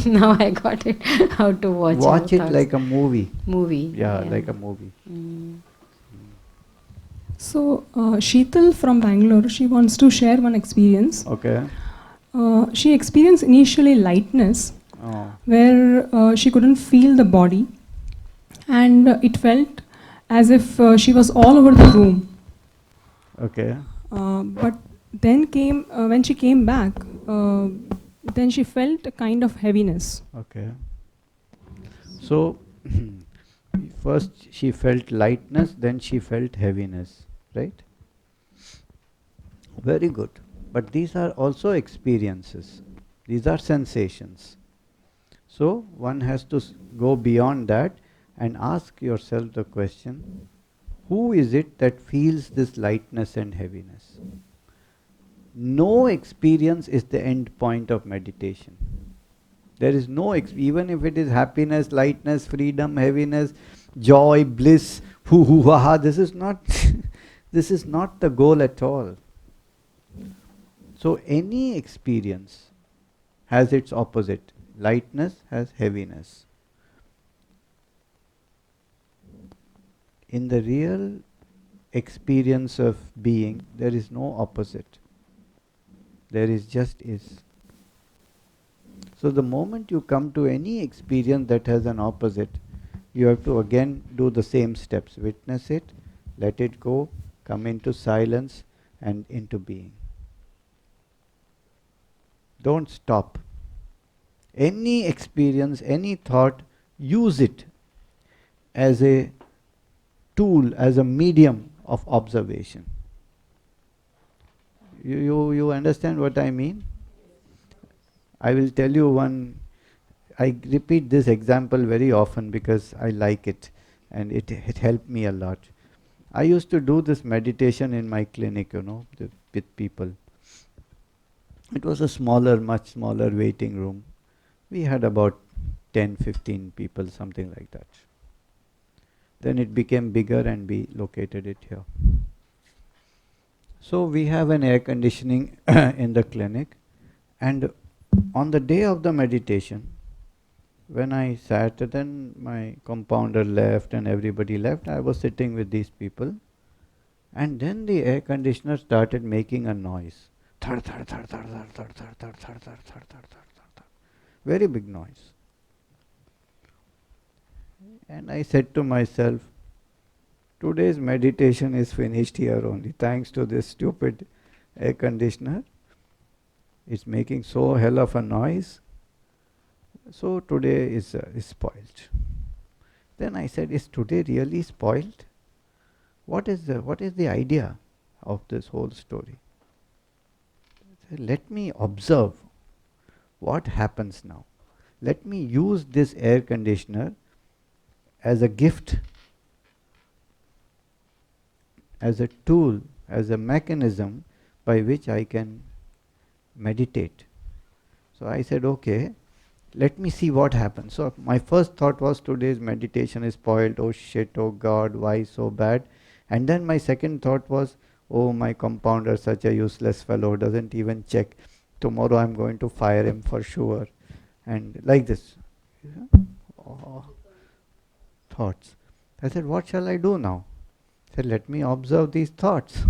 Speaker 9: Now I got it. How to watch.
Speaker 1: Watch it like a movie.
Speaker 9: Movie.
Speaker 1: Yeah, like a movie.
Speaker 11: So, Sheetal from Bangalore, she wants to share one experience.
Speaker 1: Okay.
Speaker 11: She experienced initially lightness,
Speaker 1: Oh,
Speaker 11: where she couldn't feel the body, and it felt as if she was all over the room.
Speaker 1: okay.
Speaker 11: But then came when she came back, then she felt a kind of heaviness.
Speaker 1: Okay. So, first she felt lightness, then she felt heaviness, right? Very good. But these are also experiences. These are sensations. So, one has to go beyond that and ask yourself the question, who is it that feels this lightness and heaviness? No experience is the end point of meditation. There is no, even if it is happiness, lightness, freedom, heaviness, joy, bliss, hoo hoo ha ha, this is not, this is not the goal at all. So any experience has its opposite. Lightness has heaviness. In the real experience of being, there is no opposite. There is just is. So the moment you come to any experience that has an opposite, you have to again do the same steps. Witness it, let it go, come into silence and into being. Don't stop. Any experience, any thought, use it as a tool, as a medium of observation. You understand what I mean? I will tell you one. I repeat this example very often because I like it and it helped me a lot. I used to do this meditation in my clinic, with people. It was a smaller, much smaller waiting room. We had about 10, 15 people, something like that. Then it became bigger and we located it here. So we have an air conditioning in the clinic, and on the day of the meditation, when I sat, then my compounder left and everybody left. I was sitting with these people, and then the air conditioner started making a noise. Thud, thud, thud, thud, thud, thud, thud, thud, thud, thud, thud, thud, thud, thud, thud. Very big noise. And I said to myself, today's meditation is finished here only, thanks to this stupid air conditioner. It's making so hell of a noise. So today is spoiled. Then I said, is today really spoiled? What is the idea of this whole story? I said, let me observe what happens now. Let me use this air conditioner as a gift, as a tool, as a mechanism by which I can meditate. So I said, okay, let me see what happens. So my first thought was, today's meditation is spoiled. Oh shit, oh God, why so bad? And then my second thought was, oh, my compounder, such a useless fellow, doesn't even check. Tomorrow I'm going to fire him for sure. And like this. Oh, thoughts. I said, what shall I do now? I said, let me observe these thoughts.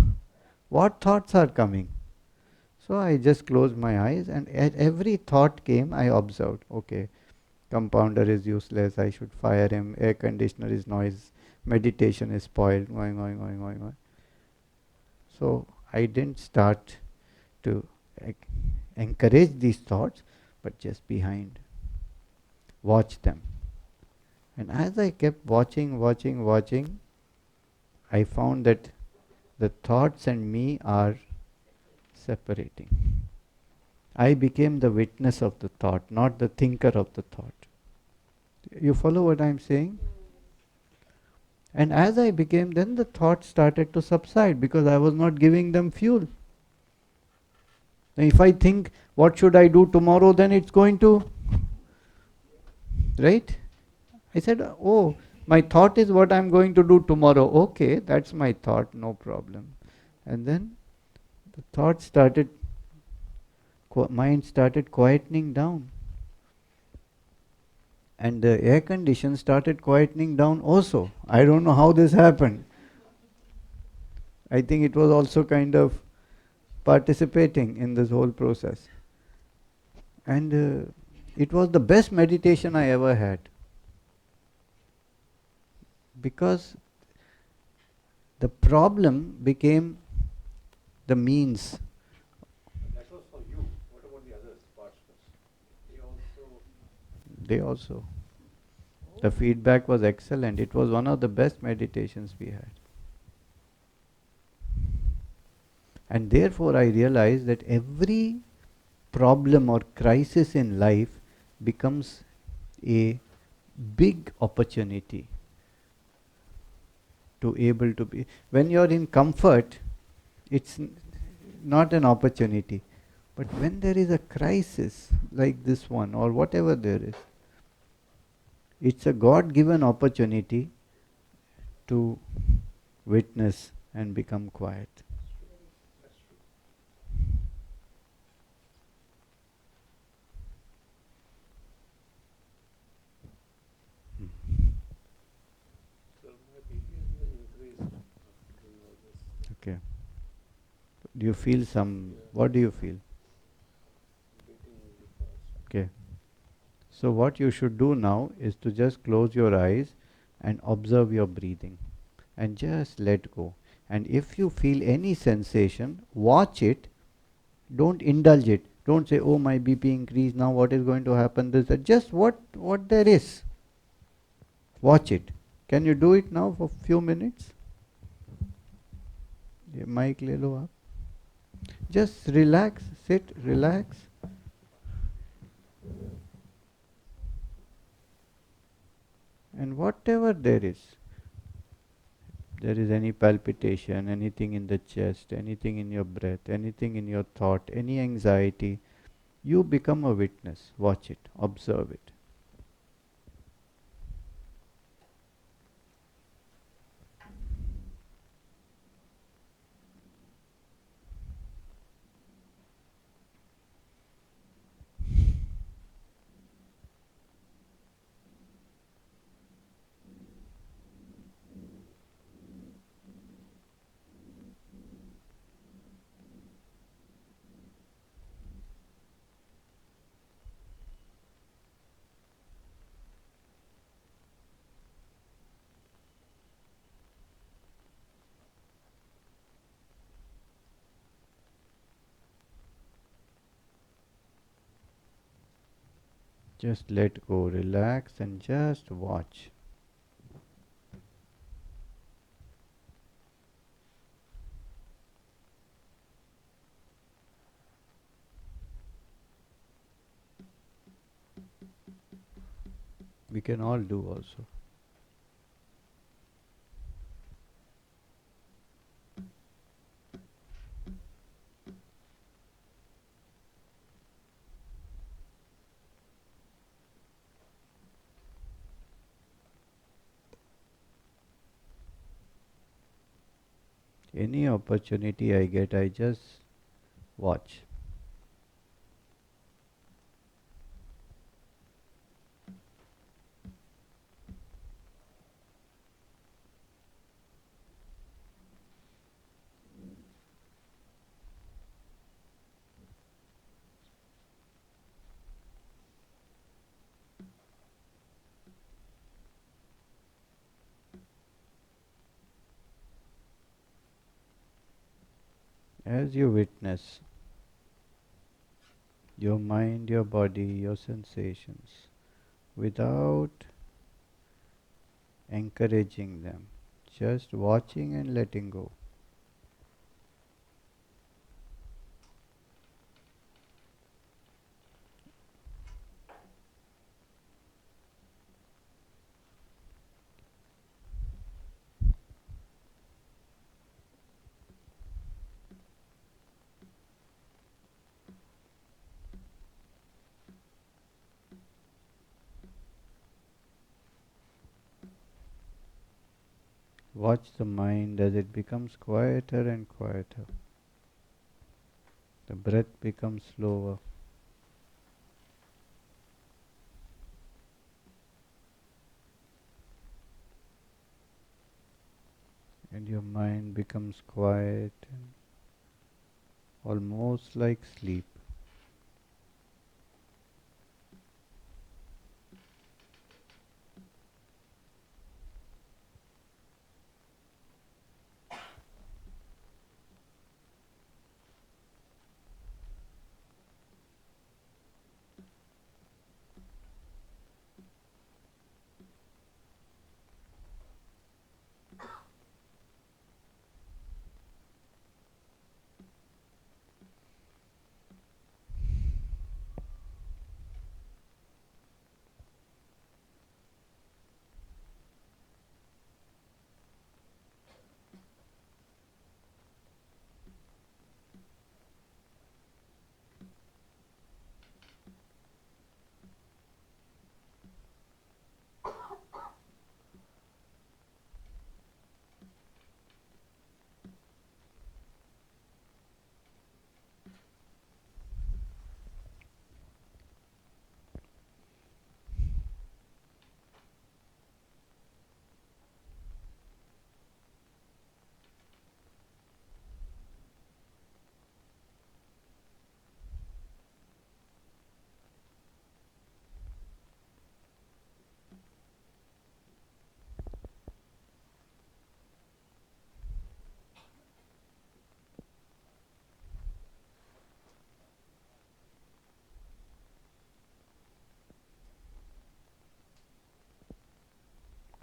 Speaker 1: What thoughts are coming? So I just closed my eyes, and at every thought came, I observed. Okay, compounder is useless, I should fire him. Air conditioner is noise. Meditation is spoiled. Going. So I didn't start to encourage these thoughts, but just behind. Watch them. And as I kept watching, I found that the thoughts and me are separating. I became the witness of the thought, not the thinker of the thought. You follow what I'm saying? And as I became, then the thoughts started to subside because I was not giving them fuel. And if I think, what should I do tomorrow, then it's going to, right? I said, oh, my thought is what I'm going to do tomorrow. Okay, that's my thought, no problem. And then the thought started, mind started quietening down. And the air condition started quietening down also. I don't know how this happened. I think it was also kind of participating in this whole process. And it was the best meditation I ever had. Because the problem became the means.
Speaker 8: That was for you. What about the others, participants?
Speaker 1: They also. The feedback was excellent. It was one of the best meditations we had. And therefore I realized that every problem or crisis in life becomes a big opportunity to able to be. When you're in comfort, it's not an opportunity. But when there is a crisis like this one or whatever there is, it's a God-given opportunity to witness and become quiet.
Speaker 8: That's true. So my BP has even increased after doing all this.
Speaker 1: Okay. Do you feel some?
Speaker 8: Yeah.
Speaker 1: What do you feel?
Speaker 8: Beating really fast.
Speaker 1: Okay. So what you should do now is to just close your eyes and observe your breathing and just let go. And if you feel any sensation, watch it. Don't indulge it. Don't say, "Oh, my BP increased. Now what is going to happen?" This, that. Just what there is. Watch it. Can you do it now for few minutes? ये mic ले लो आप. Just relax, sit, relax. And whatever there is any palpitation, anything in the chest, anything in your breath, anything in your thought, any anxiety, you become a witness. Watch it, observe it. Just let go, relax, and just watch. We can all do also. Any opportunity I get, I just watch. As you witness your mind, your body, your sensations, without encouraging them, just watching and letting go. Watch the mind as it becomes quieter and quieter. The breath becomes slower. And your mind becomes quiet and almost like sleep.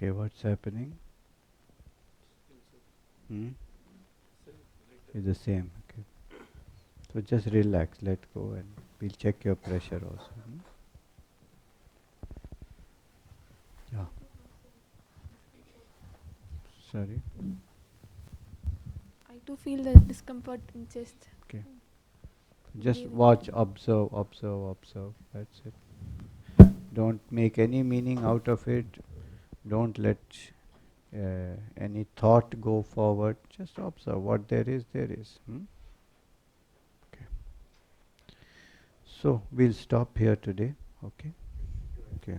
Speaker 1: Okay, what's happening? It's the same. Okay. So just relax, let go, and we'll check your pressure also. Yeah. Sorry.
Speaker 4: I too feel the discomfort in chest.
Speaker 1: Okay. Just
Speaker 4: Breathing.
Speaker 1: watch, observe, observe, observe. That's it. Don't make any meaning out of it. Don't let any thought go forward. Just observe what there is, there is. Okay. So we'll stop here today. Okay. Okay.